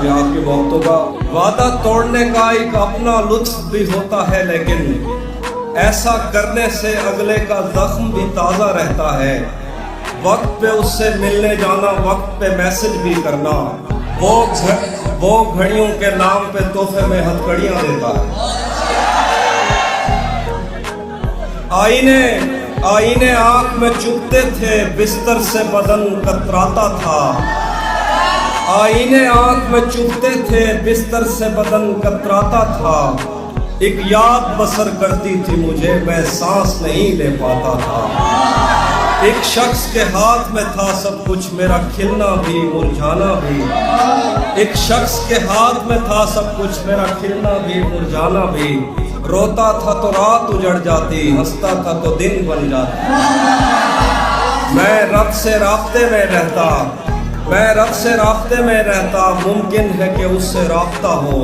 अभी आपके वक्तों का। वादा तोड़ने का एक अपना लुत्फ भी होता है, लेकिन ऐसा करने से अगले का जख्म भी ताज़ा रहता है। वक्त पे उससे मिलने जाना, वक्त पे मैसेज भी करना, वो घड़ियों के नाम पे तोहफे में हथकड़ियां देता है। आईने आंख में चुभते थे, बिस्तर से बदन कतराता था। आईने आंख में चुभते थे, बिस्तर से बदन कतराता था। एक याद बसर करती थी मुझे, मैं सांस नहीं ले पाता था। एक शख्स के हाथ में था सब कुछ, मेरा खिलना भी मुरझाना भी। एक शख्स के हाथ में था सब कुछ, मेरा खिलना भी मुरझाना भी। रोता था तो रात उजड़ जाती, हंसता था तो दिन बन जाता। मैं रब से राब्ते में रहता, मुमकिन है कि उससे राब्ता हो।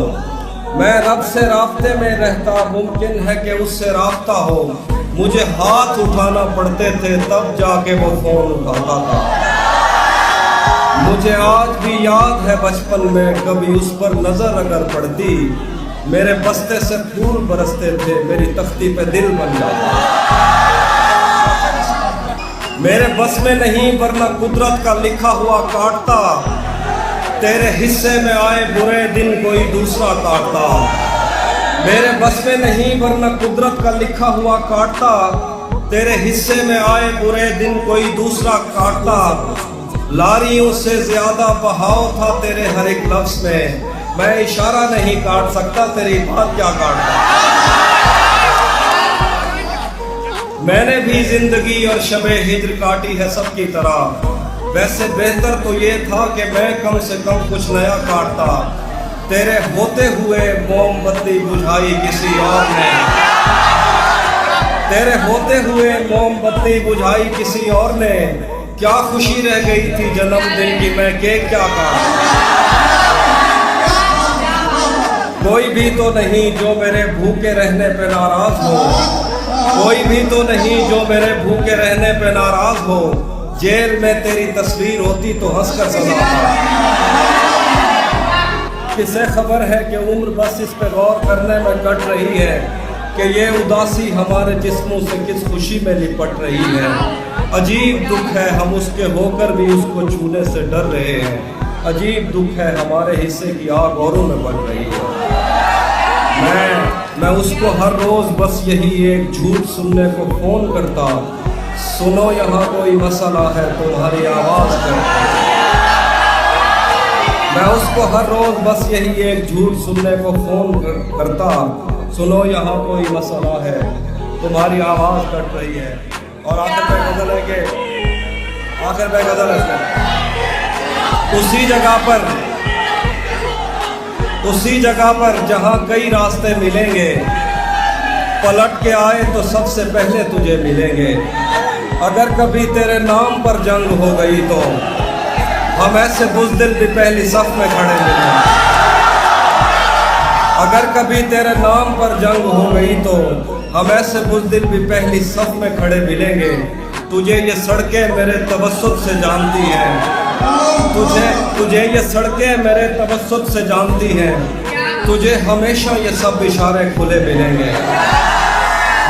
मैं रब से राब्ते में रहता, मुमकिन है कि उससे राब्ता हो। मुझे हाथ उठाना पड़ते थे, तब जाके वो फोन उठाता था। मुझे आज भी याद है बचपन में, कभी उस पर नजर अगर पड़ती, मेरे बस्ते से फूल बरसते थे, मेरी तख्ती पे दिल बन जाता। मेरे बस में नहीं वरना कुदरत का लिखा हुआ काटता। तेरे हिस्से में आए बुरे दिन कोई दूसरा काटता। मेरे बस में नहीं वरना कुदरत का लिखा हुआ काटता। तेरे हिस्से में आए बुरे दिन कोई दूसरा काटता। लारियों से ज्यादा बहाव था तेरे हर एक लफ्ज में, मैं इशारा नहीं काट सकता, तेरी बात क्या काटता। मैंने भी जिंदगी और शबे हिज्र काटी है सबकी तरह। वैसे बेहतर तो ये था कि मैं कम से कम कुछ नया काटता। तेरे होते हुए मोमबत्ती बुझाई किसी और ने। तेरे होते हुए मोमबत्ती बुझाई किसी और ने। क्या खुशी रह गई थी जन्मदिन की, मैं केक क्या काटता। कोई भी तो नहीं जो मेरे भूखे रहने पे नाराज हो। कोई भी तो नहीं जो मेरे भूखे रहने पे नाराज हो। जेल में तेरी तस्वीर होती तो हंसकर सजाता। किसे खबर है कि उम्र बस इस पे गौर करने में कट रही है कि ये उदासी हमारे जिस्मों से किस खुशी में लिपट रही है। अजीब दुख है हम उसके होकर भी उसको छूने से डर रहे हैं। अजीब दुख है हमारे हिस्से की आग औरों में बढ़ रही है। मैं उसको हर रोज बस यही एक झूठ सुनने को फोन करता। सुनो यहाँ कोई मसला है, तुम्हारी आवाज करता। मैं उसको हर रोज बस यही एक झूठ सुनने को फोन करता। सुनो यहाँ कोई मसला है, तुम्हारी आवाज कट रही है। और आखिर में गजल है कि उसी जगह पर जहां कई रास्ते मिलेंगे, पलट के आए तो सबसे पहले तुझे मिलेंगे। अगर कभी तेरे नाम पर जंग हो गई तो हम ऐसे बुज़दिल भी पहली सफ में खड़े मिलेंगे। अगर कभी तेरे नाम पर जंग हो गई तो हम ऐसे बुज़दिल भी पहली सफ में खड़े मिलेंगे। तुझे ये सड़कें मेरे तवस्सुत से जानती हैं। तुझे ये सड़कें मेरे तवस्सुत से जानती हैं। तुझे हमेशा ये सब इशारे खुले मिलेंगे।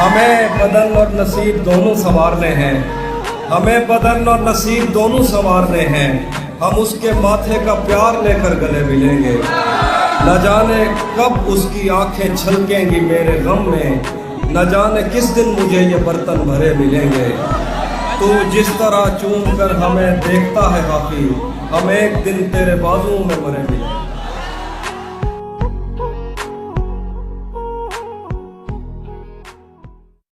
हमें बदन और नसीब दोनों संवारने हैं। हमें बदन और नसीब दोनों संवारने हैं। हम उसके माथे का प्यार लेकर गले मिलेंगे। न जाने कब उसकी आंखें छलकेंगी मेरे गम में। न जाने किस दिन मुझे ये बर्तन भरे मिलेंगे। तू जिस तरह चूम कर हमें देखता है काफी, हम एक दिन तेरे बाजुओं में मरे मिलेंगे।